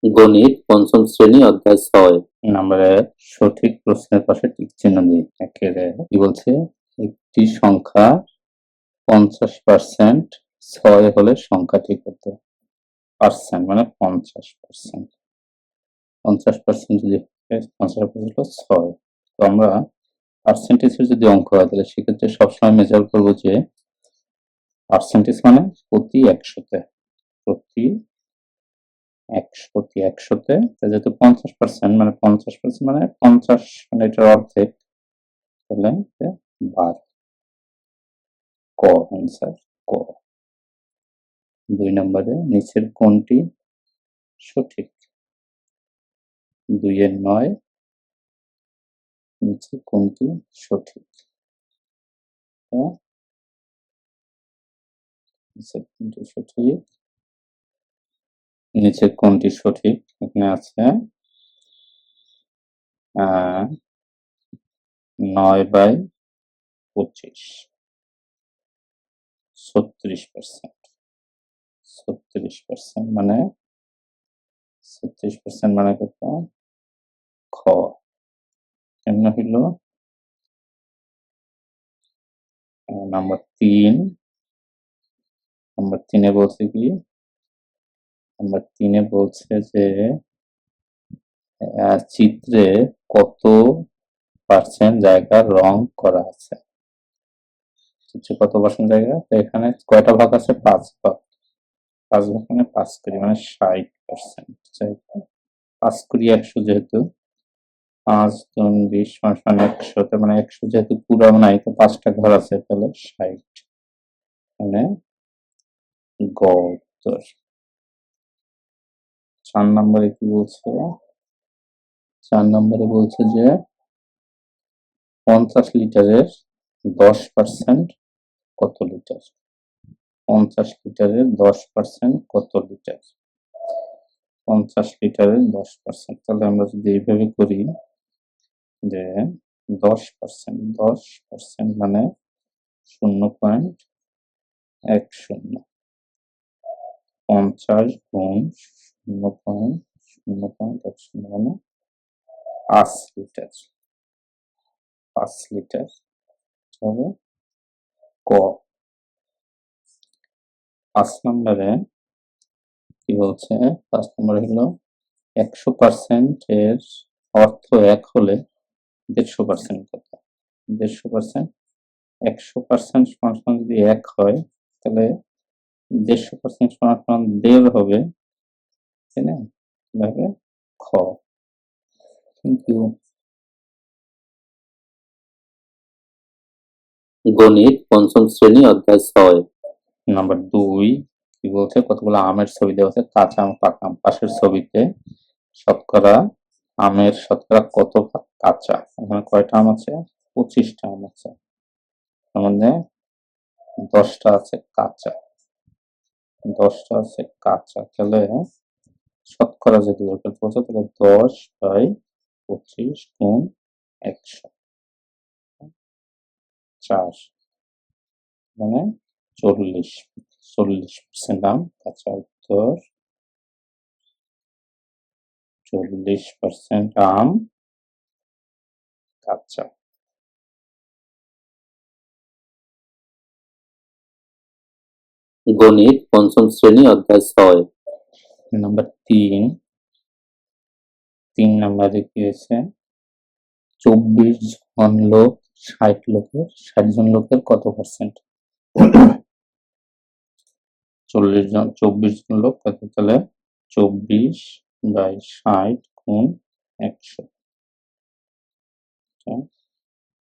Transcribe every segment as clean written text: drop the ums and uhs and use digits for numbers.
গণিত পঞ্চম শ্রেণী অধ্যায় ৬ নম্বরে সঠিক প্রশ্নের পাশে টিক চিহ্ন দিয়ে একেবারে কি বলছে, একটি সংখ্যা 50% 6 হলে সংখ্যাটি কত? পার্সেন্ট মানে 50%। 50% যদি 50% হলো 6। তো আমরা পার্সেন্টেজের যদি অঙ্ক হয় তাহলে সেক্ষেত্রে সবসময় মেজার করবো যে পার্সেন্টেজ মানে প্রতি 100-তে, প্রতি 100-তে যেহেতু 50% মানে 50% মানে 50 মানে এটার অর্ধেক, তাহলে 12। ক অ্যান্সার ক। 2 নম্বরে নিচের কোনটি সঠিক? 2 এর 9 নিচে কোনটি সঠিক? নিচের কোনটি সঠিক? নিচের কোনটি সঠিক? এখানে আছে 9/25 36%। 36% মানে 36% মানে কত? খ। কেমন হইল? নাম্বার 3। নাম্বার 3-এ বলছে কি? নাম্বার 3-এ বলছে যে চিত্রে কত পার্সেন্ট জায়গা রং করা আছে? চিত্রে কত পার্সেন্ট জায়গা? তো এখানে কয়টা ভাগ আছে? 5 ভাগ। 5 ভাগ মানে 5 করি মানে 60% জায়গা। 5 করি 100 যেহেতু 5 গুণ 20 মানে 100, তার মানে 100 যেহেতু পুরো নাই তো 5টা ঘর আছে তাহলে 60 মানে গ উত্তর। 4 নম্বরে কি বলছে? 4 নম্বরে বলছে যে 50 লিটারের 10% কত লিটার? 50 লিটারের 10% কত লিটার? 50 লিটারের 10%, তাহলে আমরা যদি এইভাবে করি যে 10% মানে 0.10। 50 গুণ 0.10 মানে 5 লিটার। 5 লিটার হবে ক। 5 নম্বরে কি বলছে? 5 নম্বরে হলো 100% এর অর্থ 1 হলে 150% কত? 150%, 100% সমান যদি 1 হয় তাহলে 150% সমান 1.5 হবে, তাই না? হবে খ। Thank you. গণিত পঞ্চম শ্রেণী অধ্যায় 6 নাম্বার 2 কি বলছে? কতগুলো আমের ছবি দেওয়া আছে, কাঁচা আম পাকা আম। পাশের ছবিতে শতকরা আমের শতকরা কত ভাগ কাঁচা? এখানে কয়টা আম আছে? 25টা আম আছে, তার মধ্যে 10টা আছে কাঁচা। 10টা আছে কাঁচা, তাহলে শতকরা যদি বলতে বলছে তাহলে 10/25 গুণ 100 4 মানে 40% আম কাঁচা। উত্তর 40% আম কাঁচা। গণিত পঞ্চম শ্রেণী অধ্যায় 6 নাম্বার 3 নম্বরে কি হয়েছে? 24 জন লোক 60 জন লোকের কত পার্সেন্ট? 24 জন লোক কত? তাহলে 24/60 গুণ 100,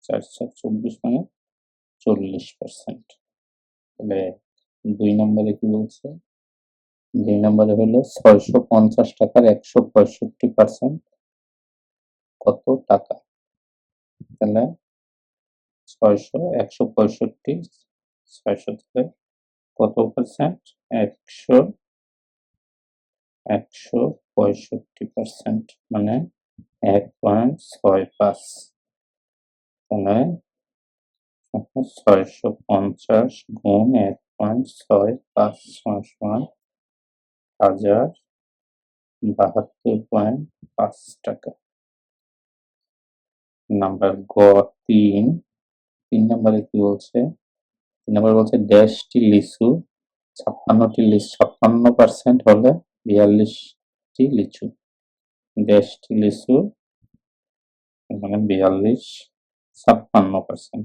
424 মানে 40%। তাহলে 2 নম্বরে কি বলছে? 2 নম্বরে হলো 650 টাকার 165% কত টাকা? তাহলে 165 600 থেকে কত পার্সেন্ট? 165% মানে 1.65। তাহলে 650 গুণ 1.65 সমান 1000 72.5 টাকা। নাম্বার গ 3 নম্বরে কি বলছে? 3 নম্বরে বলছে ড্যাশটি লিচু 56% হলে 42টি লিচু। ড্যাশটি লিচু মানে 42 56%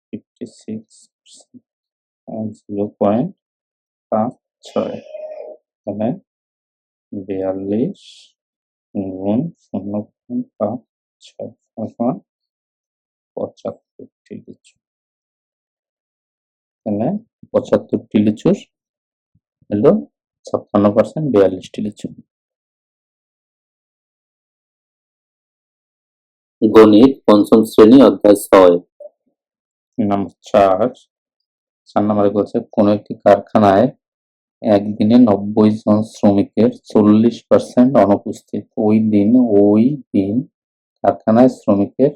56% 0.56 মানে 42 গুণ 0.56 সমান 75টি লিচু। তাহলে 75টি লিচুর হলো 56% 42টি লিচু। গণিত পঞ্চম শ্রেণী অধ্যায় 6 নাম্বার 4 নম্বরে বলছে কোন একটি কারখানায় একদিনে 90 জন শ্রমিকের 40% অনুপস্থিত। ওই দিন কারখানায় শ্রমিকের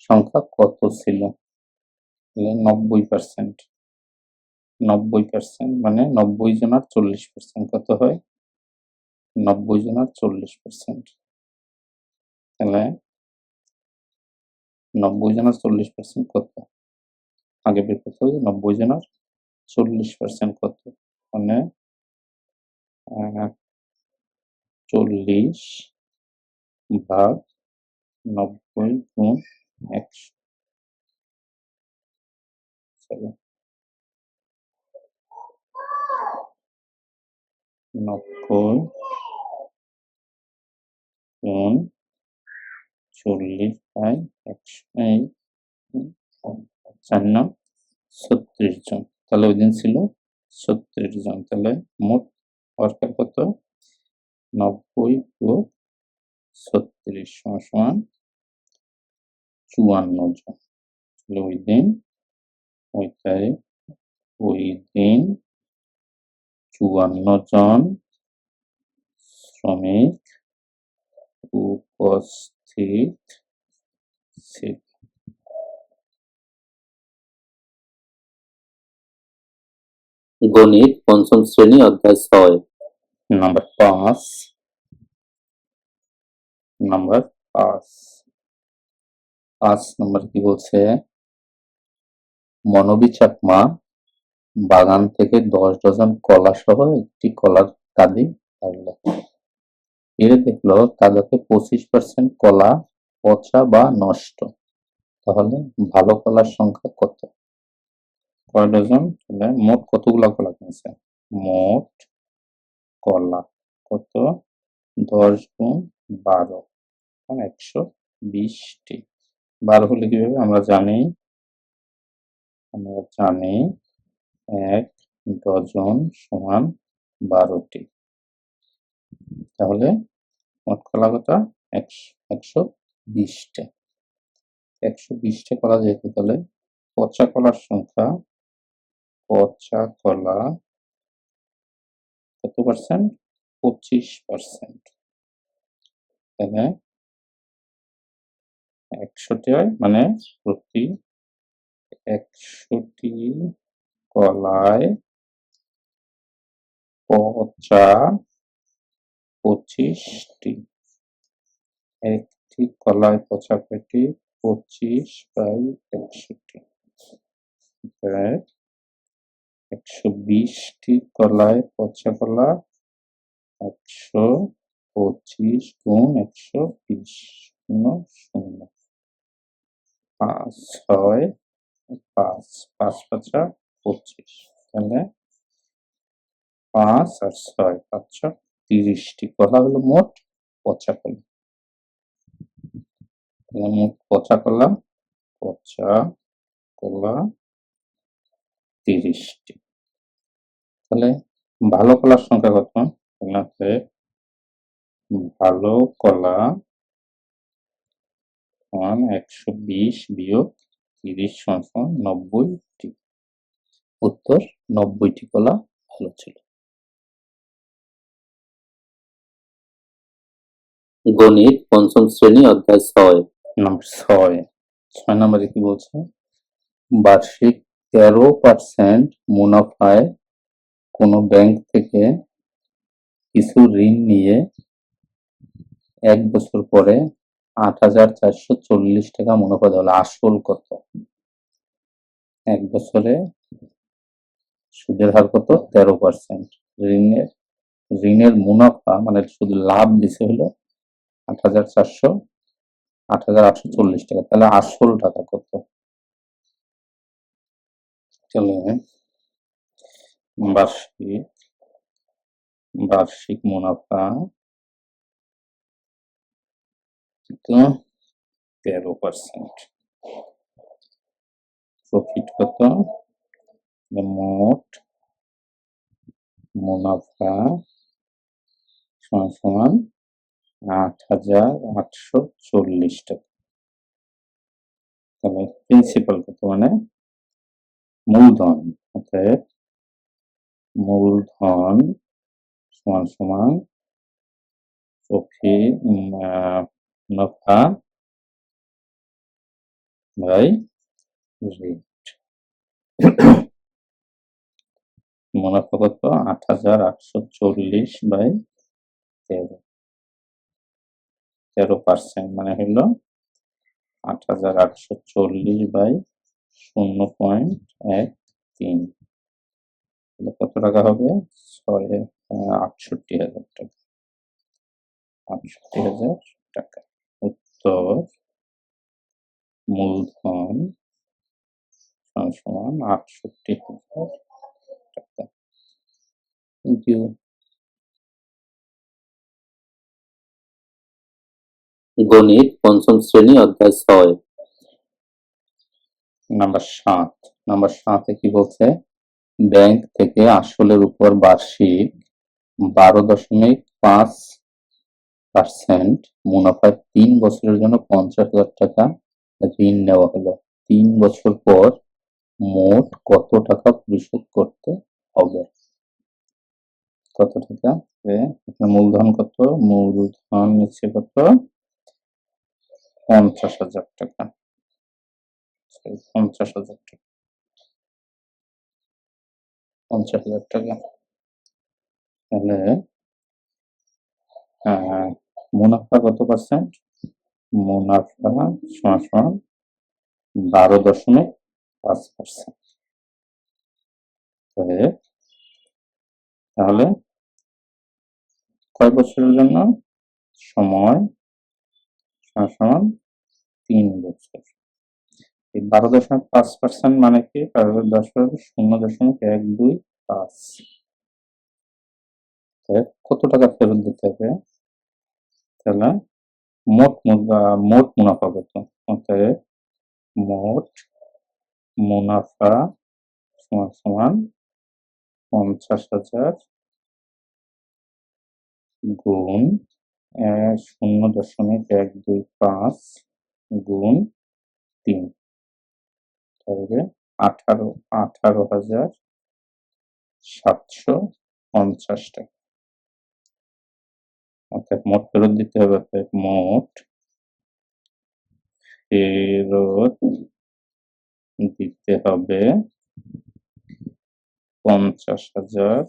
সংখ্যা কত ছিল? 90%। 90% মানে 90 জন আর 40% কত হয়? 90 জন আর 40%। তাহলে 90 জন আর 40% কত? আগে বের করতে হবে 90 জন আর 40% কত? মানে 40 ভাগ 90 গুণ 100। চলো 90 গুণ 40 বাই 100 এই 36 জন। তাহলে ওই দিন ছিল 36 জন। তাহলে মোট ওয়ার্কার কত? 90 যোগ 36 সমান 54 জন। তাহলে ওই দিন 54 জন শ্রমিক উপস্থিত ছিল। গণিত পঞ্চম শ্রেণী অধ্যায় 6 নাম্বার 5 নম্বর কি বলছে? মনোবী চাকমা বাগান থেকে 10 ডজন কলা সহ একটি কলার কাঁদি পারল। এর দেখলো কাঁদাতে 25% কলা পচা বা নষ্ট। তাহলে ভালো কলার সংখ্যা কত? কয় ডজন? তাহলে মোট কতগুলা কলা কিনছে? মোট কলা কত? 10 গুণ 12 মানে 120টি। 12 হলে কিভাবে? আমরা জানি 1 ডজন সমান 12টি। তাহলে মোট কলা কত? 120টা। 120টা কলা যেহেতু, তাহলে পচা কলার সংখ্যা, পচা কলা কত পার্সেন্ট? 25%। তাহলে 100টি হয় মানে প্রতি 100টি কলায় পচা 25টি। একটি কলায় পচা কয়টি? 25 বাই 100টি। 120টি কলায় পচা কলা 125 গুণ 120 0 5 6 5 5 পাঁচা 25। তাহলে 5 আর 6 পাঁচা 30টি কলা হলো মোট পচা কলা। মোট পচা কলা 30টি। তাহলে ভালো কলার সংখ্যা কত? তাহলে ভালো কলা 120 বিয়োগ 30 সমান 90টি। উত্তর 90টি কলা ভালো ছিল। গণিত পঞ্চম শ্রেণী অধ্যায় 6 নাম্বার 6 নম্বরে কি বলছে? বার্ষিক 13% মুনাফায় কোনো ব্যাংক থেকে কিছু ঋণ নিয়ে 1 বছর পরে 8,440 টাকা মুনাফা দেওয়া হলো, আসল কত? 1 বছরে সুদের হার কত? 13%। ঋণের ঋণের মুনাফা মানে শুধু লাভ দিছে হলো 8,840 টাকা। তাহলে আসল টাকা কত? চলে বার্ষিক বার্ষিক মুনাফা তো 13%। প্রফিট কত? মোট মুনাফা সমান সমান 8,840 টাকা। তাহলে প্রিন্সিপাল কত? মানে মূলধন। অতএব মূলধন সমান সমান প্রফিট মুনাফা বাই রেট। মুনাফা কত? 8,840 বাই 13% মানে হলো 8,840 বাই 0.13। তাহলে কত টাকা হবে? 68,000 টাকা। 68,000 টাকা। উত্তর মূলধন সমান সমান 68,000 টাকা। Thank you. গণিত পঞ্চম শ্রেণী অধ্যায় 6। নাম্বার 7 কি বলছে? ব্যাংক থেকে আসলের উপর বার্ষিক 12.5% মুনাফায় 3 বছরের জন্য 50,000 টাকা ঋণ নেওয়া হলো। 3 বছর পর মোট কত টাকা পরিশোধ করতে হবে? কত টাকা? মূলধন কত? মূলধন নিচ্ছে কত? 50,000 টাকা। 50,000 টাকা। 50,000 টাকা। তাহলে মুনাফা কত পার্সেন্ট? মুনাফা সমান সমান 12.5%। তাহলে কয় বছরের জন্য? সময় সমান সমান 3 বছর। এই 12.5% মানে কি? 0.125। কত টাকা ফেরত দিতে হবে? তাহলে মোট মুনাফা কত? অতএব মোট মুনাফা সমান সমান 50,000 গুণ 0.125 গুণ 3, তাহলে 18,750 টাকা। অর্থাৎ মোট ফেরত দিতে হবে। অর্থাৎ মোট ফেরত দিতে হবে 50,000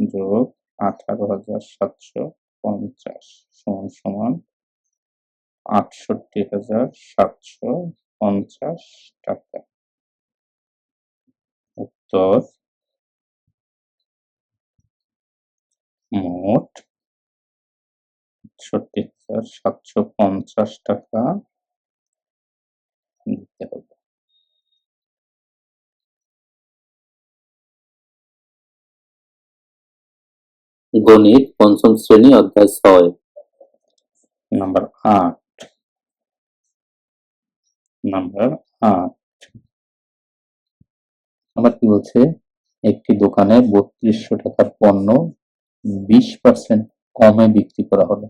যোগ 18,750 সমান সমান 68,750 টাকা। উত্তর মোট 68,750 টাকা দিতে হবে। গণিত পঞ্চম শ্রেণী অধ্যায় 6। নাম্বার 8। আবার কি বলছে? একটি দোকানে 3200 টাকার পণ্য 20% কমে বিক্রি করা হলো।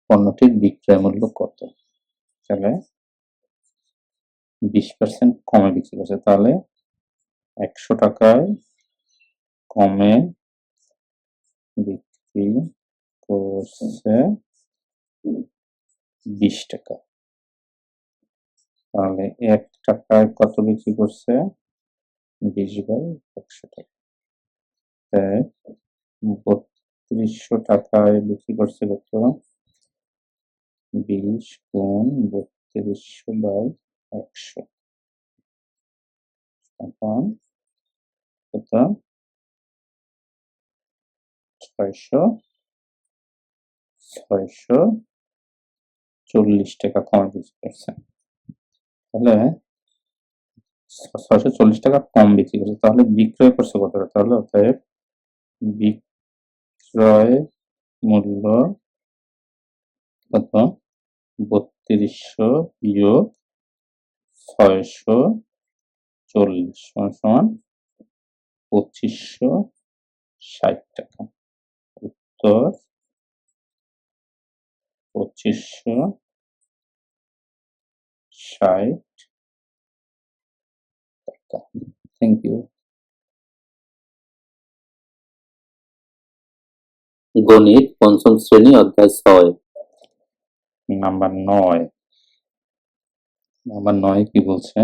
পণ্যটির বিক্রয় মূল্য কত? তাহলে 20% কমে বিক্রি করছে, তাহলে 100 টাকায় কমে বিক্রি করছে 20 টাকা। তাহলে 1 টাকায় কত বিক্রি করছে? 20/100 টাকা। 3200 টাকায় বিক্রি করছে কত? 20 গুণ 3200/100 এখন কত? 640 টাকা কম বিক্রি করছে। তাহলে 640 টাকা কম বিক্রি করছে, তাহলে বিক্রয় করছে কত টাকা? তাহলে অতএব বিক্রয় মূল্য কত? 3200 বিয়োগ 640 সমান 2560 টাকা। উত্তর 2560 টাকা। Thank you. গণিত পঞ্চম শ্রেণী অধ্যায় 6। নাম্বার 9 কি বলছে?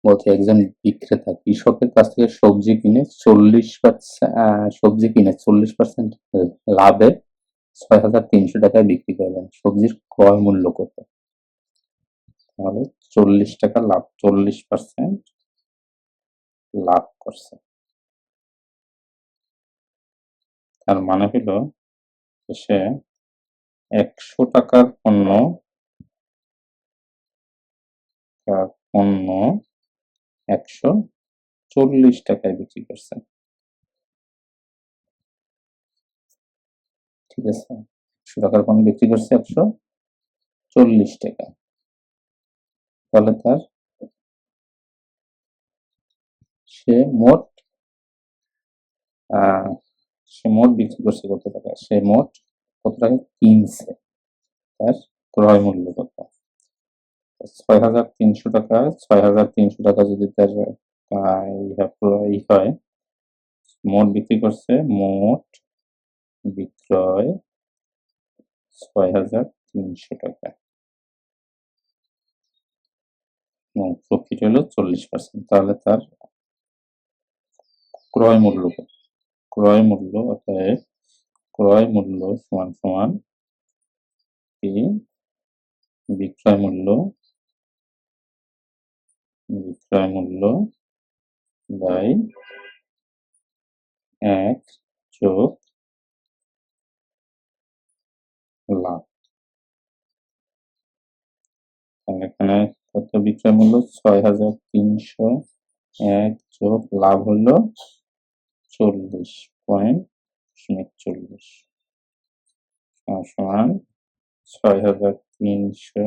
বলছে একজন বিক্রেতা কৃষকের কাছ থেকে সবজি কিনে 40% লাভে 6300 টাকায় বিক্রি করবেন। সবজির ক্রয় মূল্য কত? তাহলে 40 টাকা লাভ, 40% লাভ করছে। তার মানে হলো সে 100 টাকার পণ্য 140 টাকায় বিক্রি করছে। ঠিক আছে, 100 টাকার পণ্য বিক্রি করছে 140 টাকা। তাহলে সে মোট বিক্রি করছে কত টাকা? সে মোট কত টাকা কিনছে? তার ক্রয় মূল্য কত? 6300 টাকা, 6300 টাকা যদি তার হয়, মোট বিক্রি করছে, মোট বিক্রয় 6300 টাকা এবং প্রফিট হলো 40%। তাহলে তার ক্রয় মূল্য কত? ক্রয় মূল্য অতএব ক্রয় মূল্য সমান সমান কি? বিক্রয় মূল্য বাই 1 যোগ লাভ। তাহলে এখানে কত বিক্রয় মূল্য? 6300, 1 যোগ লাভ হলো 40.40 সমান 6300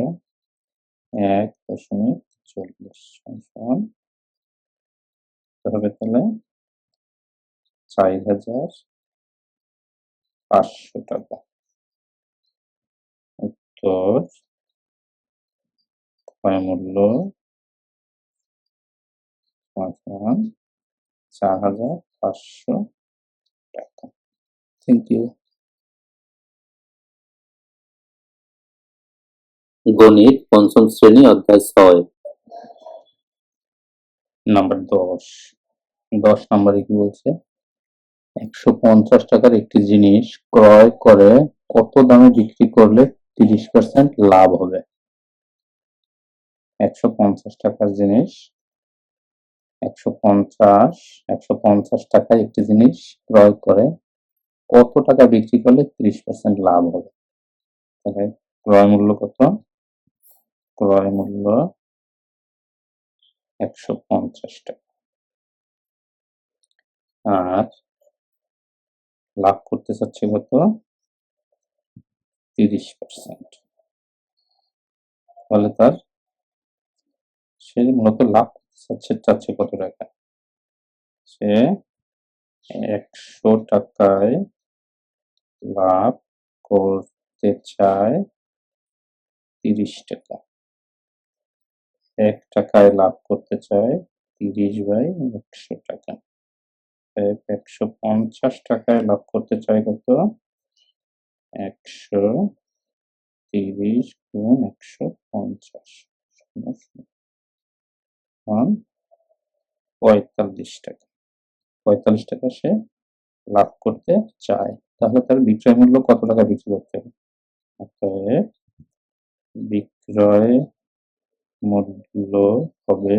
1.40 সমান হবে তাহলে 4500 টাকা। উত্তর ক্রয় মূল্য সমান 4500 টাকা। Thank you. গণিত পঞ্চম শ্রেণী অধ্যায় 6। নাম্বার 10 নম্বরে কি বলছে? 150 টাকার একটি জিনিস ক্রয় করে কত দামে বিক্রি করলে 30% লাভ হবে? 150 টাকার জিনিস, 150 টাকায় একটি জিনিস ক্রয় করে কত টাকা বিক্রি করলে 30% লাভ হবে? তাহলে ক্রয় মূল্য কত? ক্রয় মূল্য 150 টাকা আর লাভ করতে চাচ্ছে কত? 30%। তাহলে সে মূলত লাভ চাচ্ছে কত টাকা? সে 100 টাকায় লাভ করতে চায় 30 টাকা। 1 টাকায় লাভ করতে চায় 30/100 টাকা। 150 টাকায় লাভ করতে চায় কত? 130 গুণ 150 সমান 45 টাকা। 45 টাকা সে লাভ করতে চায়। তাহলে তার বিক্রয় মূল্য কত টাকা বিক্রি করতে হবে? অতএব বিক্রয় মূল্য হবে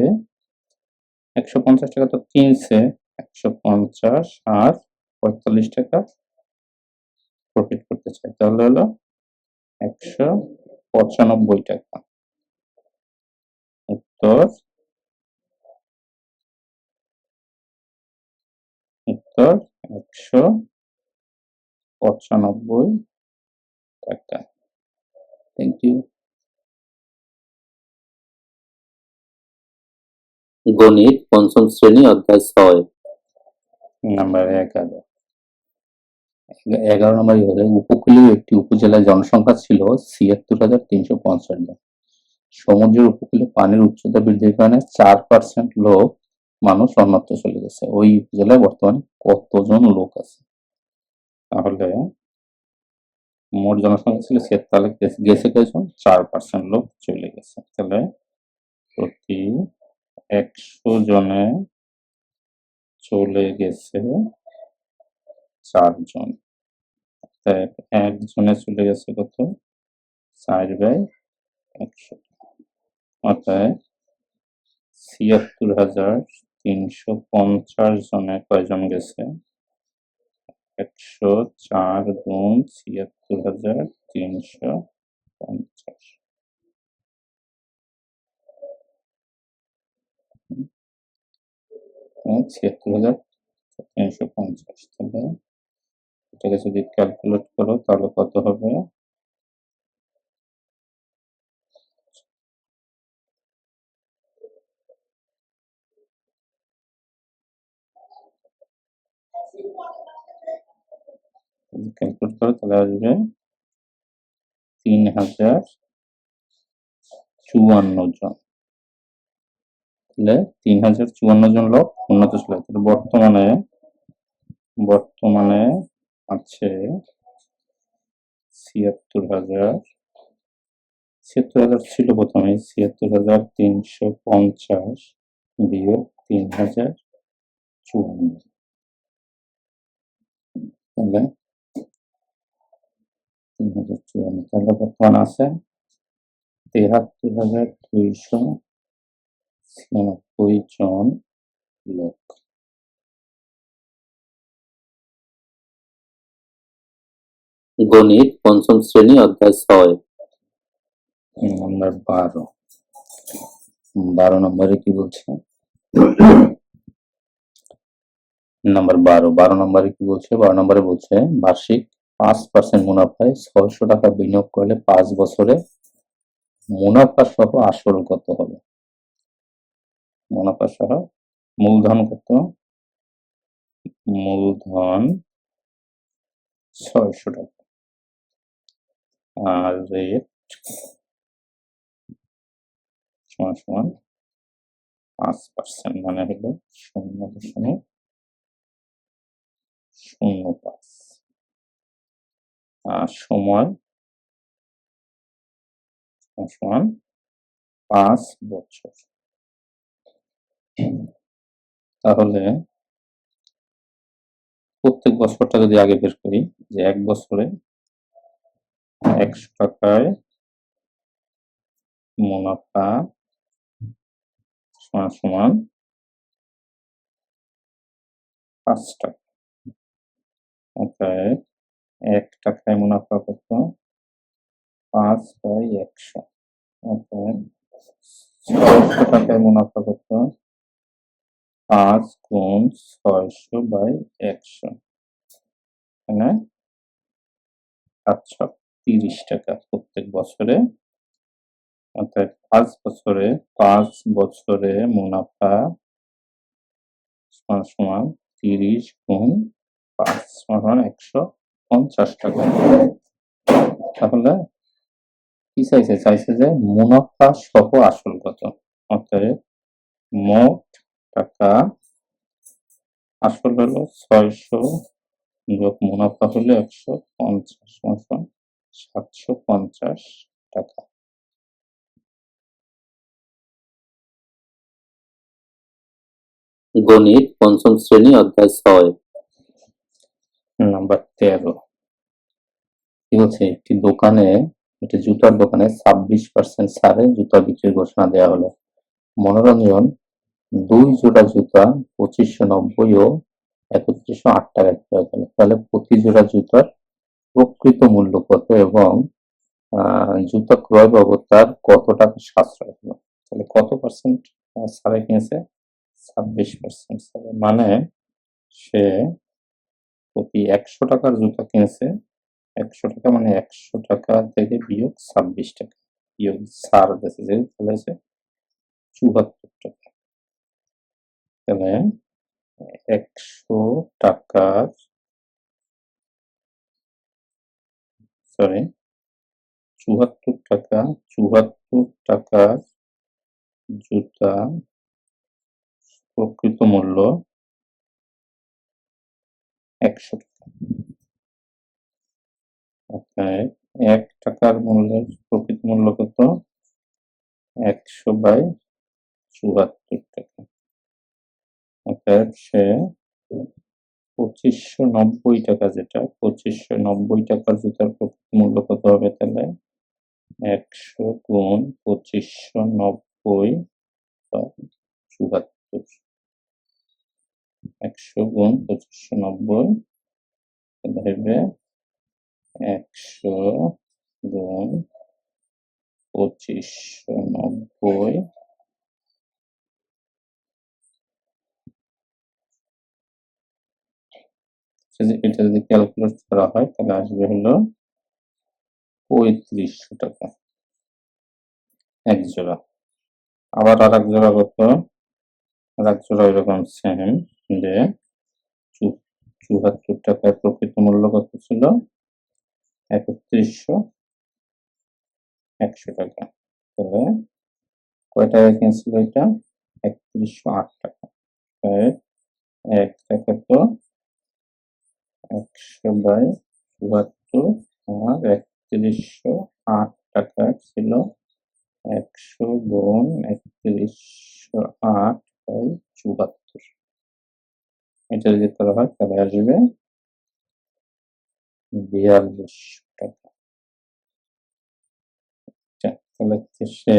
150 টাকা, তো কিনছে 150 আর 45 টাকা প্রফিট করতে চাই, তাহলে হলো 195 টাকা। উত্তর উত্তর 195 টাকা। Thank you. গণিত পঞ্চম শ্রেণী অধ্যায় 6। নাম্বার 11। 11 নম্বরই হলো, উপকূলীয় একটি উপজেলায় জনসংখ্যা ছিল ৭৬,৩৫০ জন। সমুদ্রের উপকূলে পানির উচ্চতা বৃদ্ধির কারণে 4% লোক মানুষ অন্যত্র চলে গেছে। ওই উপজেলায় বর্তমানে কতজন লোক আছে? তাহলে মোট জনসংখ্যা ছিল ৭, তাহলে গেছে কয়জন? 4% লোক চলে গেছে। তাহলে প্রতি 100 জনে চলে গেছে 4 জন। একজনে চলে গেছে কত? 4/100। অর্থাৎ ৭৬,৩৫০ জনে কয়জন গেছে? 104 গুণ ৭৬,৩৫০। ৭৬,৩৫০। তাহলে এটাকে যদি ক্যালকুলেট করো তাহলে কত হবে? ক্যালকুলেট করো তাহলে আসবে ৩,০৫৪ জন। তাহলে ৩,০৫৪ জন লোক উন্নত ছিল। তাহলে বর্তমানে আছে ৭৬,০০০ ছিল প্রথমে ৭৬,৩৫০ বিয়োগ ৩,০৫৪। তাহলে ৩,০৫৪, তাহলে বর্তমান আছে ৭৩,২৯৬ জন লোক। গণিত পঞ্চম শ্রেণী অধ্যায় 6। নাম্বার 12। 12 নম্বরে কি বলছে? নাম্বার 12। 12 নম্বরে কি বলছে? 12 নম্বরে বলছে বার্ষিক 5% মুনাফায় 600 টাকা বিনিয়োগ করলে 5 বছরে মুনাফা সহ আসল কত হবে? মুনাফা সহ মূলধন কত? মূলধন 600 টাকা আর রেট সমান 5%, মানে হলো 0.05। আর সময় সমান 5 বছর। তাহলে প্রত্যেক বছরটা যদি আগে বের করি, যে 1 বছরে 100 টাকায় মুনাফা সমান 5 টাকা। অতএব 1 টাকায় মুনাফা কত? 5/100। অতএব 600 টাকায় মুনাফা কত? 5 গুণ 600/100, মানে 730 টাকা প্রত্যেক বছরে। অর্থাৎ 5 বছরে মুনাফা সমান 30 গুণ 5 সমান 150 টাকা। তাহলে কি চাইছে? চাইছে যে মুনাফা সহ আসল কত। অতএব মোট টাকা আসল হলো 600 যোগ মুনাফা হলো 150 সমান 750 টাকা। গণিত পঞ্চম শ্রেণী অধ্যায় 6। নাম্বার 13। কি বলছে? একটি দোকানে একটি জুতার দোকানে 26% ছাড়ে জুতা বিক্রির ঘোষণা দেওয়া হলো। মনোরঞ্জন 2 জোড়া জুতা 2590 ও 3108 টাকায় ক্রয় করলো। তাহলে প্রতি জোড়া জুতার প্রকৃত মূল্য কত এবং জুতা ক্রয় বাবদ তার কত টাকা সাশ্রয় হলো? তাহলে কত পার্সেন্ট ছাড়ে কিনেছে? 26% ছাড়ে, মানে সে প্রতি 100 টাকার জুতা কিনেছে, 100 টাকা মানে 100 টাকা থেকে বিয়োগ 26 টাকা বিয়োগ ছাড় দিয়েছে, যে বলেছে 74 টাকা। তাহলে 100 টাকার সরি 74 টাকার জুতা প্রকৃত মূল্য 100 টাকা। অর্থাৎ 1 টাকার মূল্যের প্রকৃত মূল্য কত? 100/74 টাকা। অর্থাৎ সে 2590 টাকা, যেটা 2590 টাকার জুতার প্রকৃত মূল্য কত হবে? তাহলে 100 গুণ 2590/74, 100 গুণ 2590 হবে 100 গুণ 2590 এটা যদি ক্যালকুলেট করা হয় তাহলে আসবে হলো 3500 টাকা এক জোড়া। আবার আর এক জোড়া কত? আর এক জোড়া এরকম সেম, যে 74 টাকার প্রকৃত মূল্য কত ছিল? 3100 100 টাকা। তাহলে কয় টাকা কিনছিল এটা? 3108 টাকা। এক টাকা তো 100/74 আর 3108 টাকা ছিল 100 গুণ 3108/74। এটা যদি করা হয় তাহলে আসবে 4200 টাকা। তাহলে সে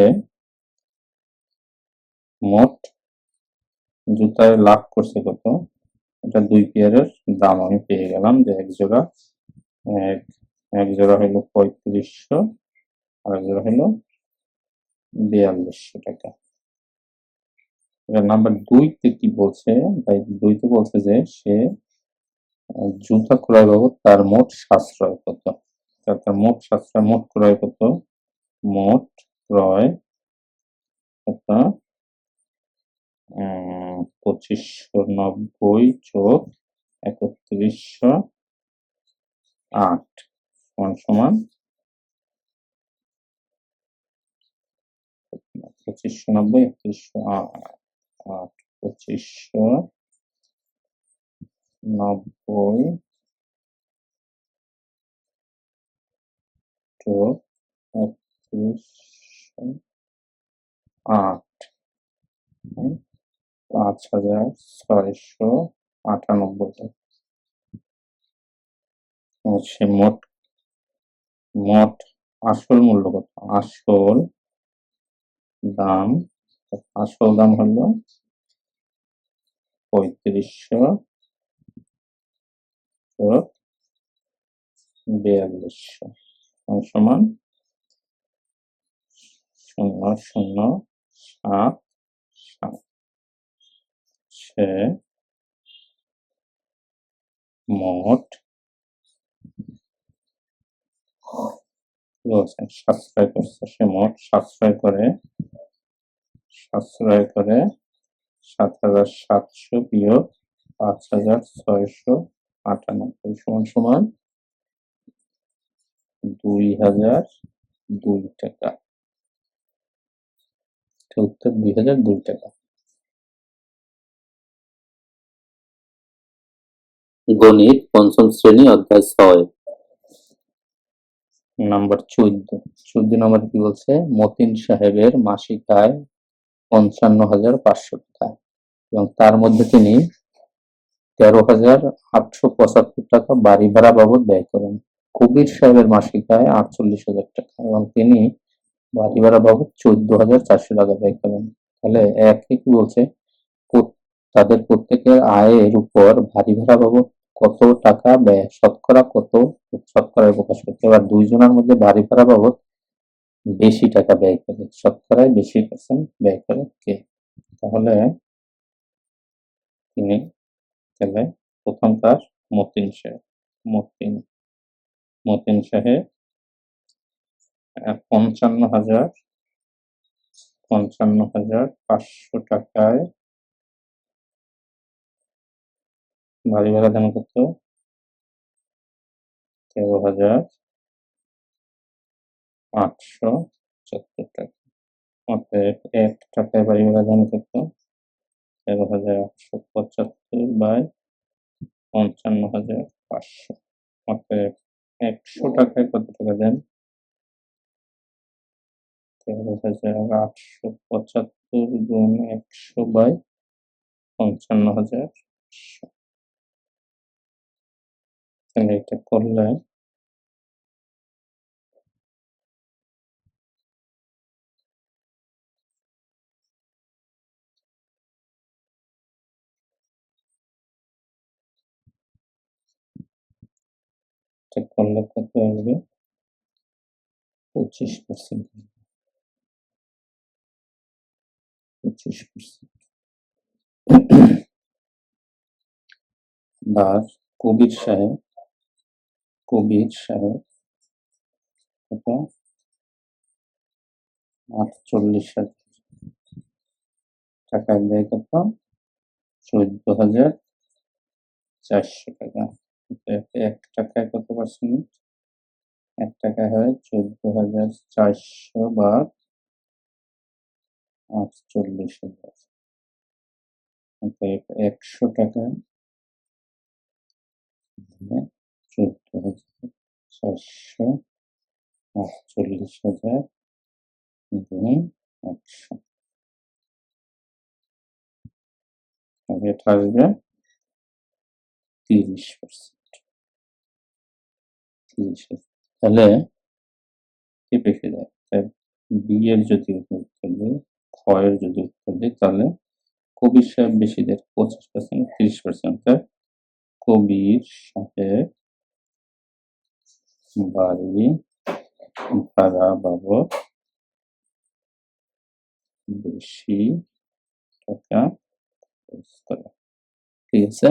মোট জুতায় লাভ করছে কত? এটা 2 পেয়ারের দাম আমি পেয়ে গেলাম, যে এক জোড়া হলো 3500 আর এক জোড়া হলো 4200 টাকা। নাম্বার 2 কি বলছে? ভাই 2 বলছে যে সে জুতা ক্রয় বাবদ তার মোট সাশ্রয় কত? তার মোট সাশ্রয়, মোট ক্রয় কত? মোট ক্রয় কত? 2590 যোগ 3108 সমান 2590 3108 2590 যোগ 3108 5698। সে মোট আসল মূল্য কত? আসল দাম হলো 3500 যোগ 4200 সমান 0077। সে মোট সাশ্রয় করছে, সে মোট সাশ্রয় করে 7700 বিয়োগ 5698 সমান 2002 টাকা। উত্তর 2002 টাকা। গণিত পঞ্চম শ্রেণী অধ্যায় 6। নাম্বার 14 নম্বর কি বলছে? মতিন সাহেবের মাসিক আয় 55,500 টাকা এবং তার মধ্যে তিনি 13,875 টাকা বাড়ি ভাড়া বাবদ ব্যয় করেন। কবির সাহেবের মাসিক আয় 48,000 টাকা এবং তিনি বাড়ি ভাড়া বাবদ 14,400 টাকা ব্যয় করেন। তাহলে একই কি বলছে, তাদের প্রত্যেকের আয়ের উপর বাড়ি ভাড়া বাবদ কত টাকা ব্যয়, শতকরা কত, শতকরায় প্রকাশ করতে। এবার দুইজনের মধ্যে বাড়ি ভাড়া বাবদ বেশি টাকা ব্যয় করে, শতকরায় বেশি পার্সেন্ট ব্যয় করে কে? তাহলে তিনি, তাহলে প্রথম কাজ মতিন সাহেব। মতিন মতিন সাহেব 55,500 টাকায় বাড়ি ভাড়া দেন কত? 13,870 টাকা। অতএব 1 টাকায় বাড়ি ভাড়া দেন কত? 13,875 বাই 55,500। অতএব 100 টাকায় কত টাকা দেন? 13,875 গুণ 100 বাই 55,500। তাহলে এটা করলে কত আসবে? 25%। 25%। বা কবির সাহেব কত? 48,000 টাকায় দেয় কত? 14,400 টাকা। 1 টাকায় কত পার্সেন্ট? 1 টাকায় হয় 14,400 বা 48,000। অতএব 100 টাকায় 14,400 48,000 গুণ 100। এটা আসবে 30%। 30,000। তাহলে কি পেয়ে যায়? বি এর যদি উত্তর দিই, খ এর যদি উত্তর দিই, তাহলে কবির সাহেব বেশি দেয় 25%, 30%। কবির সাহেব বাড়ি ভাড়া বাবদ বেশি টাকা খরচ করে। ঠিক আছে?